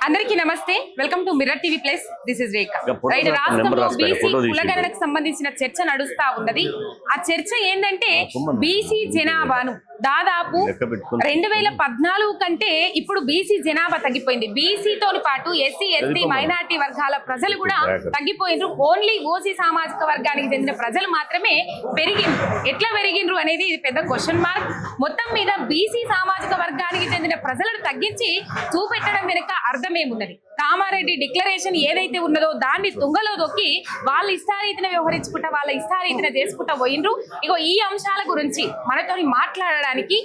అందరికీ నమస్తే, welcome to mirror TV plus. This is Rekha. Right, రాష్ట్రంలో బీసీ కులగణనకు సంబంధించిన చర్చ నడుస్తా ఉన్నది. ఆ చర్చ ఏంటంటే బీసీ జనాభాను దాదాపు 2014 కంటే ఇప్పుడు బీసీ జనాభా తగ్గిపోయింది. బీసీతో పాటు ఎస్సీ ఎస్టీ మైనారిటీ వర్గాల ప్రజలు కూడా తగ్గిపోయినరు. ఓన్లీ ఓసీ సామాజిక వర్గానికి చెందిన ప్రజలు మాత్రమే పెరిగిండ్రు. ఎట్లా పెరిగిండ్రు అనేది ఇది పెద్ద క్వశ్చన్ మార్క్. మొత్తం మీద బీసీ సామాజిక వర్గానికి చెందిన ప్రజలను తగ్గించి చూపెట్టడం వెనుక అర్థమేమున్నది? కామారెడ్డి డిక్లరేషన్ ఏదైతే ఉన్నదో దాన్ని తుంగలో దొక్కి వాళ్ళ ఇష్టారీతిన వ్యవహరించుకుంటా, వాళ్ళ ఇష్టారీతిన చేసుకుంటా పోయినరు. ఇగో ఈ అంశాల గురించి మనతో మాట్లాడడానికి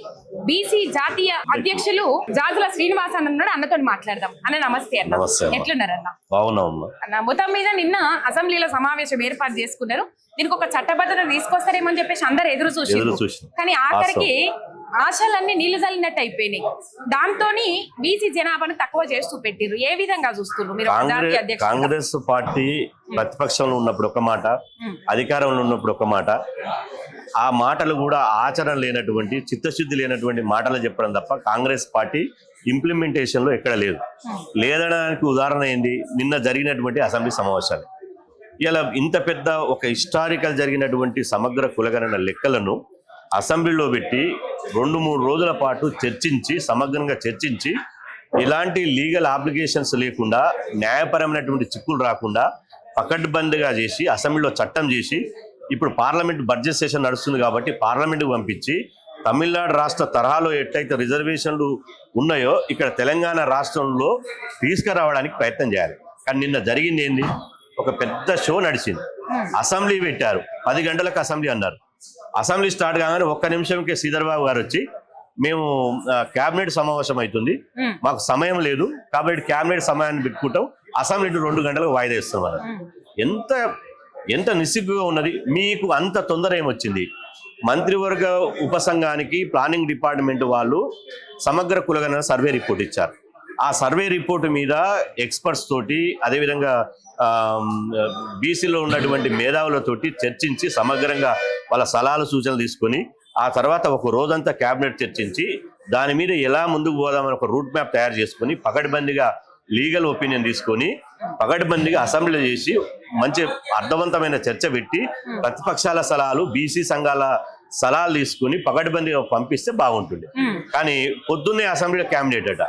బీసీ జాతీయ అధ్యక్షులు జాజుల శ్రీనివాస్ అన్న ఉన్నాడు. అన్నతో మాట్లాడదాం. అన్న నమస్తే. అన్న ఎట్లున్నారు? అన్న మొత్తం మీద నిన్న అసెంబ్లీలో సమావేశం ఏర్పాటు చేసుకున్నారు. దీనికి ఒక చట్టబద్ధత తీసుకొస్తారేమని చెప్పేసి అందరు ఎదురు చూసి, కానీ ఆఖరికి ఆశలన్నీ నీళ్లు చల్లినట్టు అయిపోయినాయి. దాంతో బీసీ జనాభాను తక్కువ చేస్తూ పెట్టిర్రు. ఏ విధంగా చూస్తున్నారు మీరు? కాంగ్రెస్ పార్టీ ప్రతిపక్షంలో ఉన్నప్పుడు ఒక మాట, అధికారంలో ఉన్నప్పుడు ఒక మాట, ఆ మాటలు కూడా ఆచరణ లేనటువంటి, చిత్తశుద్ధి లేనటువంటి మాటలు చెప్పడం తప్ప కాంగ్రెస్ పార్టీ ఇంప్లిమెంటేషన్ లో ఎక్కడ లేదు. లేదనడానికి ఉదాహరణ ఏంటి? నిన్న జరిగినటువంటి అసెంబ్లీ సమావేశాలు. ఇలా ఇంత పెద్ద ఒక హిస్టారికల్ జరిగినటువంటి సమగ్ర కులగణన లెక్కలను అసెంబ్లీలో పెట్టి 2-3 రోజుల పాటు చర్చించి, సమగ్రంగా చర్చించి, ఇలాంటి లీగల్ ఆబ్లిగేషన్స్ లేకుండా, న్యాయపరమైనటువంటి చిక్కులు రాకుండా పకడ్బందీగా చేసి అసెంబ్లీలో చట్టం చేసి, ఇప్పుడు పార్లమెంట్ బడ్జెట్ సెషన్ నడుస్తుంది కాబట్టి పార్లమెంట్కి పంపించి, తమిళనాడు రాష్ట్ర తరహాలో ఎట్లయితే రిజర్వేషన్లు ఉన్నాయో ఇక్కడ తెలంగాణ రాష్ట్రంలో తీసుకురావడానికి ప్రయత్నం చేయాలి. కానీ నిన్న జరిగింది ఏంది? ఒక పెద్ద షో నడిచింది. అసెంబ్లీ పెట్టారు, 10 గంటలకు అసెంబ్లీ అన్నారు. అసెంబ్లీ స్టార్ట్ కాగానే 1 నిమిషంకే శ్రీధర్ బాబు గారు వచ్చి, మేము క్యాబినెట్ సమావేశం అవుతుంది, మాకు సమయం లేదు కాబట్టి క్యాబినెట్ సమయాన్ని పెట్టుకుంటాం, అసెంబ్లీ 2 గంటలకు వాయిదా ఇస్తున్నారు. ఎంత నిస్సిగ్గుగా ఉన్నది. మీకు అంత తొందర ఏమొచ్చింది? మంత్రివర్గ ఉపసంఘానికి ప్లానింగ్ డిపార్ట్మెంట్ వాళ్ళు సమగ్ర కులగణన సర్వే రిపోర్ట్ ఇచ్చారు. ఆ సర్వే రిపోర్టు మీద ఎక్స్పర్ట్స్ తోటి, అదేవిధంగా బీసీలో ఉన్నటువంటి మేధావులతోటి చర్చించి సమగ్రంగా వాళ్ళ సలహాలు సూచనలు తీసుకొని, ఆ తర్వాత ఒక రోజంతా క్యాబినెట్ చర్చించి దాని మీద ఎలా ముందుకు పోదామని ఒక రూట్ మ్యాప్ తయారు చేసుకొని, పకడ్బందీగా లీగల్ ఒపీనియన్ తీసుకొని, పకడ్బందీగా అసెంబ్లీ చేసి మంచి అర్థవంతమైన చర్చ పెట్టి, ప్రతిపక్షాల సలహాలు, బీసీ సంఘాల సలహాలు తీసుకుని పకడ్బందీగా పంపిస్తే బాగుంటుంది. కానీ పొద్దున్నే అసెంబ్లీలో క్యాబినెట్ అట,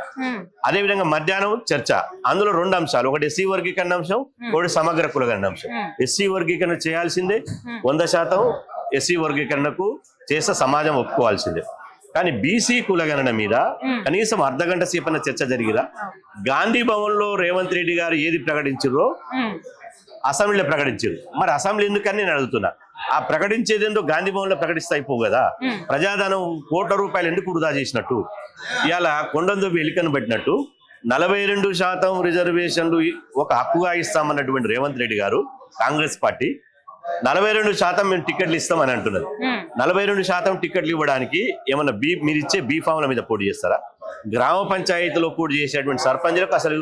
అదేవిధంగా మధ్యాహ్నం చర్చ. అందులో 2 అంశాలు, ఒకటి ఎస్సీ వర్గీకరణ అంశం, ఒకటి సమగ్ర కులగణన అంశం. ఎస్సీ వర్గీకరణ చేయాల్సిందే, 100% ఎస్సీ వర్గీకరణకు చేస్తే సమాజం ఒప్పుకోవాల్సిందే. కానీ బీసీ కులగణన మీద కనీసం అర్ధగంట సేపన్న చర్చ జరిగిరా? గాంధీ భవన్ లో రేవంత్ రెడ్డి గారు ఏది ప్రకటించారో అసెంబ్లీలో ప్రకటించారు. మరి అసెంబ్లీ ఎందుకని నేను అడుగుతున్నా. ఆ ప్రకటించేది ఏందో గాంధీ భవన్ లో ప్రకటిస్తే అయిపోవు కదా? ప్రజాధనం కోట్ల రూపాయలు ఎందుకు వృధా చేసినట్టు? ఇలా కొండందోబి ఎలికను పెట్టినట్టు 42% రిజర్వేషన్లు ఒక హక్కుగా ఇస్తామన్నటువంటి రేవంత్ రెడ్డి గారు, కాంగ్రెస్ పార్టీ 42% మేము టికెట్లు ఇస్తామని అంటున్నది. 42% టికెట్లు ఇవ్వడానికి ఏమన్నా మీరు ఇచ్చే బీ ఫామ్ల మీద పోటీ చేస్తారా? గ్రామ పంచాయతీలో పోటీ చేసేటువంటి సర్పంచ్లకు అసలు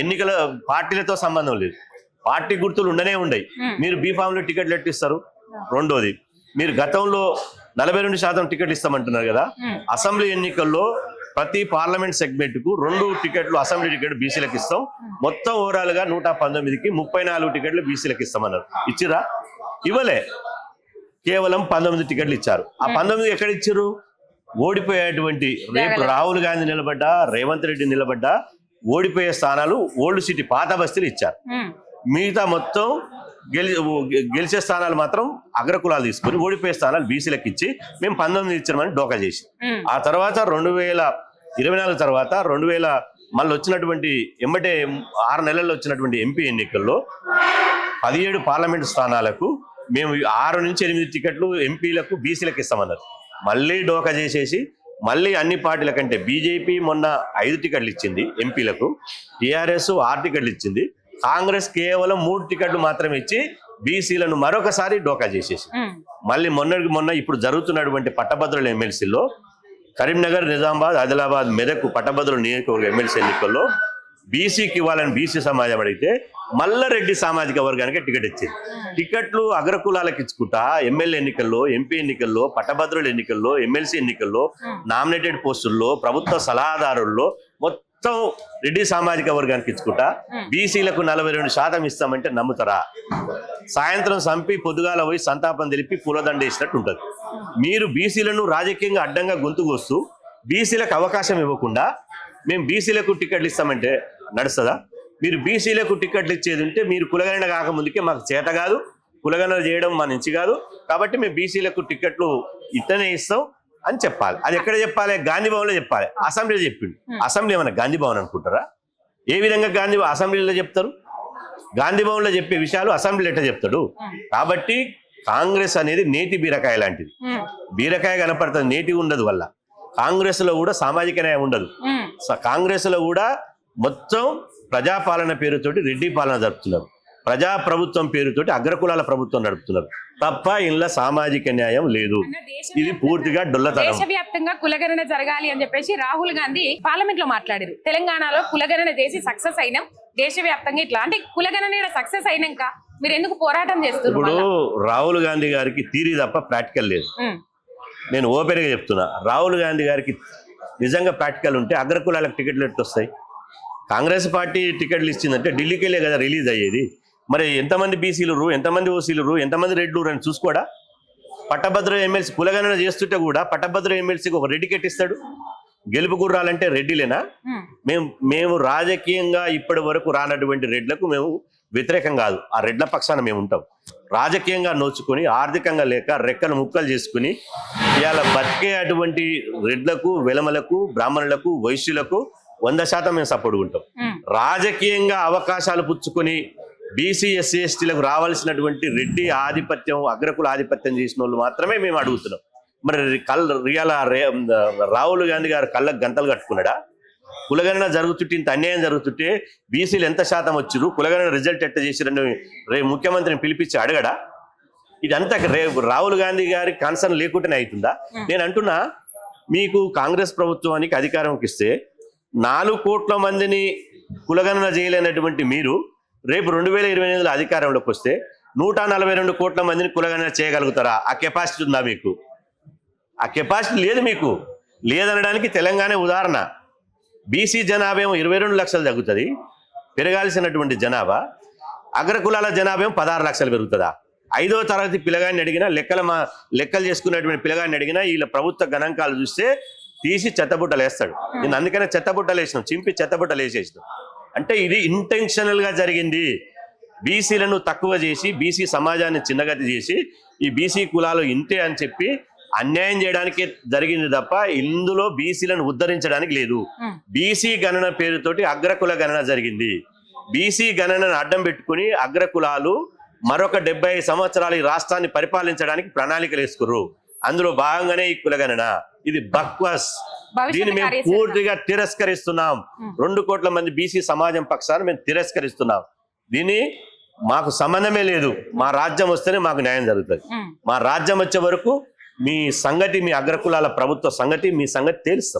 ఎన్నికల పార్టీలతో సంబంధం లేదు, పార్టీ గుర్తులు ఉండనే ఉండయి. మీరు బీ ఫామ్ లో టికెట్లు ఎట్టిస్తారు? రెండోది, మీరు గతంలో 42% టికెట్లు ఇస్తామంటున్నారు కదా, అసెంబ్లీ ఎన్నికల్లో ప్రతి పార్లమెంట్ సెగ్మెంట్ కు 2 టికెట్లు అసెంబ్లీ టికెట్ బీసీలకు ఇస్తాం, మొత్తం ఓవరాల్ గా 119కి 34 టికెట్లు బీసీలకు ఇస్తామన్నారు. ఇచ్చిరా? ఇవ్వలే. కేవలం 19 టికెట్లు ఇచ్చారు. ఆ 19 ఎక్కడ ఇచ్చారు? ఓడిపోయేటువంటి, రేపు రాహుల్ గాంధీ నిలబడ్డా, రేవంత్ రెడ్డి నిలబడ్డా ఓడిపోయే స్థానాలు ఓల్డ్ సిటీ పాత బస్తీలు ఇచ్చారు. మిగతా మొత్తం గెలిచే స్థానాలు మాత్రం అగ్రకులాలు తీసుకుని, ఓడిపోయే స్థానాలు బీసీలకు ఇచ్చి మేము 19 ఇచ్చామని డోకా చేసి, ఆ తర్వాత 2024 తర్వాత మళ్ళీ వచ్చినటువంటి ఎంబటే 6 నెలల్లో వచ్చినటువంటి ఎంపీ ఎన్నికల్లో 17 పార్లమెంటు స్థానాలకు మేము 6 నుంచి 8 టికెట్లు ఎంపీలకు బీసీలకు ఇస్తామన్నారు. మళ్ళీ డోకా చేసేసి మళ్ళీ అన్ని పార్టీల కంటే బీజేపీ మొన్న 5 టికెట్లు ఇచ్చింది ఎంపీలకు, టీఆర్ఎస్ 6 టికెట్లు ఇచ్చింది, కాంగ్రెస్ కేవలం 3 టికెట్లు మాత్రమే ఇచ్చి బీసీలను మరొకసారి డోకా చేసేసి, మళ్ళీ మొన్న ఇప్పుడు జరుగుతున్నటువంటి పట్టభద్రుల ఎమ్మెల్సీలో కరీంనగర్, నిజామాబాద్, ఆదిలాబాద్, మెదక్ పట్టభద్రుల నియోజకవర్గ ఎమ్మెల్సీ ఎన్నికల్లో బీసీకి ఇవ్వాలని బీసీ సమాజం అడిగితే మల్లారెడ్డి సామాజిక వర్గానికి టికెట్ ఇచ్చింది. టికెట్లు అగ్రకులాలకు ఇచ్చుకుంటా ఎమ్మెల్యే ఎన్నికల్లో, ఎంపీ ఎన్నికల్లో, పట్టభద్రుల ఎన్నికల్లో, ఎమ్మెల్సీ ఎన్నికల్లో, నామినేటెడ్ పోస్టుల్లో, ప్రభుత్వ సలహాదారుల్లో మొత్తం రెడ్డి సామాజిక వర్గానికి ఇచ్చుకుంటా బీసీలకు 42% ఇస్తామంటే నమ్ముతారా? సాయంత్రం సంపి పొద్దుగాల పోయి సంతాపం తెలిపి పూలదండ వేసినట్టు ఉంటుంది. మీరు బీసీలను రాజకీయంగా అడ్డంగా గొంతుకొస్తూ బీసీలకు అవకాశం ఇవ్వకుండా మేము బీసీలకు టికెట్లు ఇస్తామంటే నడుస్తుందా? మీరు బీసీలకు టికెట్లు ఇచ్చేది ఉంటే మీరు కులగణన కాకముందుకే మాకు చేత కాదు, కులగణన చేయడం మా నుంచి కాదు, కాబట్టి మేము బీసీలకు టికెట్లు ఇట్లనే ఇస్తాం అని చెప్పాలి. అది ఎక్కడ చెప్పాలి? గాంధీ భవన్లో చెప్పాలి. అసెంబ్లీలో చెప్పిండు. అసెంబ్లీ ఏమన్నా గాంధీ భవన్ అనుకుంటారా? ఏ విధంగా అసెంబ్లీలో చెప్తారు? గాంధీ భవన్లో చెప్పే విషయాలు అసెంబ్లీలో ఎట్లా చెప్తాడు? కాబట్టి కాంగ్రెస్ అనేది నేతి బీరకాయ లాంటిది. బీరకాయ కనపడుతుంది, నేటి ఉండదు. వల్ల కాంగ్రెస్ లో కూడా సామాజిక న్యాయం ఉండదు. కాంగ్రెస్ లో కూడా మొత్తం ప్రజాపాలన పేరుతోటి రెడ్డి పాలన జరుపుతున్నారు. ప్రజా ప్రభుత్వం పేరుతోటి అగ్రకులాల ప్రభుత్వం నడుపుతున్నారు తప్ప ఇంట్లో సామాజిక న్యాయం లేదు. ఇది పూర్తిగా డొల్లతనం. దేశవ్యాప్తంగా కులగణన జరగాలి అని చెప్పేసి రాహుల్ గాంధీ పార్లమెంట్ లో మాట్లాడారు. తెలంగాణలో కులగణన చేసి సక్సెస్ అయినాం, దేశవ్యాప్తంగా ఇట్లా అంటే కులగణన సక్సెస్ అయినాక మీరు ఎందుకు పోరాటం చేస్తున్నారు? ఇప్పుడు రాహుల్ గాంధీ గారికి థియరీ తప్ప ప్రాక్టికల్ లేదు. నేను ఓపెన్ గా చెప్తున్నా, రాహుల్ గాంధీ గారికి నిజంగా ప్రాక్టికల్ ఉంటే అగ్రకులాలకు టికెట్లు ఎట్టు వస్తాయి? కాంగ్రెస్ పార్టీ టికెట్లు ఇచ్చిందంటే ఢిల్లీకి వెళ్ళే కదా రిలీజ్ అయ్యేది. మరి ఎంతమంది బీసీలు, ఎంతమంది ఓసీలు, ఎంతమంది రెడ్లు అని చూసుకోడా? పట్టభద్ర ఎమ్మెల్సీ కులగణన చేస్తుంటే కూడా పట్టభద్ర ఎమ్మెల్సీకి ఒక రెడ్డి కెట్టిస్తాడు. గెలుపు గుర్రాలంటే రెడ్డిలేనా? మేము రాజకీయంగా ఇప్పటి వరకు రానటువంటి రెడ్లకు మేము వ్యతిరేకం కాదు. ఆ రెడ్ల పక్షాన మేము ఉంటాం. రాజకీయంగా నోచుకొని ఆర్థికంగా లేక రెక్కలు ముక్కలు చేసుకుని ఇవాళ బతికే అటువంటి రెడ్లకు, వెలమలకు, బ్రాహ్మణులకు, వైశ్యులకు 100% మేము సపోర్ట్ ఉంటాం. రాజకీయంగా అవకాశాలు పుచ్చుకొని బీసీ ఎస్సీ ఎస్టీలకు రావాల్సినటువంటి రెడ్డి ఆధిపత్యం, అగ్రకుల ఆధిపత్యం చేసిన వాళ్ళు మాత్రమే మేము అడుగుతున్నాం. మరి రాహుల్ గాంధీ గారు కళ్ళకు గంతలు కట్టుకున్నాడా? కులగణన జరుగుతుంటే, ఇంత అన్యాయం జరుగుతుంటే బీసీలు ఎంత శాతం వచ్చిరు, కులగణన రిజల్ట్ ఎట్ట చేసిరని ముఖ్యమంత్రిని పిలిపించి అడగడా? ఇదంతా రాహుల్ గాంధీ గారి కన్సర్న్ లేకుండానే అవుతుందా? నేను అంటున్నా, మీకు కాంగ్రెస్ ప్రభుత్వానికి అధికారంకి ఇస్తే 4 కోట్ల మందిని కులగణన చేయలేనటువంటి మీరు రేపు 2028లో అధికారంలోకి వస్తే 142 కోట్ల మందిని కులగణన చేయగలుగుతారా? ఆ కెపాసిటీ ఉందా మీకు? ఆ కెపాసిటీ లేదు. మీకు లేదనడానికి తెలంగాణ ఉదాహరణ. బీసీ జనాభా ఏమో 22 లక్షలు తగ్గుతుంది పెరగాల్సినటువంటి జనాభా, అగ్రకులాల జనాభా ఏమో 16 లక్షలు పెరుగుతుందా? 5వ తరగతి పిల్లగాడిని అడిగినా, లెక్కలు చేసుకున్నటువంటి పిల్లగాడిని అడిగినా వీళ్ళ ప్రభుత్వ గణాంకాలు చూస్తే తీసి చెత్తబుట్టలు వేస్తాడు. నేను అందుకనే చెత్తబుట్టలు వేసినాం, చింపి చెత్తబుట్టలు వేసేసినాం. అంటే ఇది ఇంటెన్షనల్ గా జరిగింది. బీసీలను తక్కువ చేసి బీసీ సమాజాన్ని చిన్నగతి చేసి ఈ బీసీ కులాలు ఇంతే అని చెప్పి అన్యాయం చేయడానికి జరిగింది తప్ప ఇందులో బీసీలను ఉద్ధరించడానికి లేదు. బీసీ గణన పేరుతోటి అగ్రకుల గణన జరిగింది. బీసీ గణనను అడ్డం పెట్టుకుని అగ్రకులాలు మరొక 70 సంవత్సరాలు ఈ రాష్ట్రాన్ని పరిపాలించడానికి ప్రణాళికలు వేసుకుర్రు. అందులో భాగంగానే ఈ కులగణన. ఇది బక్వాస్. దీన్ని మేము పూర్తిగా తిరస్కరిస్తున్నాం. 2 కోట్ల మంది బీసీ సమాజం పక్షాన మేము తిరస్కరిస్తున్నాం. దీన్ని మాకు సంబంధమే లేదు. మా రాజ్యం వస్తేనే మాకు న్యాయం జరుగుతుంది. మా రాజ్యం వచ్చే వరకు మీ సంగతి, మీ అగ్రకులాల ప్రభుత్వ సంగతి, మీ సంగతి తెలుస్తాం.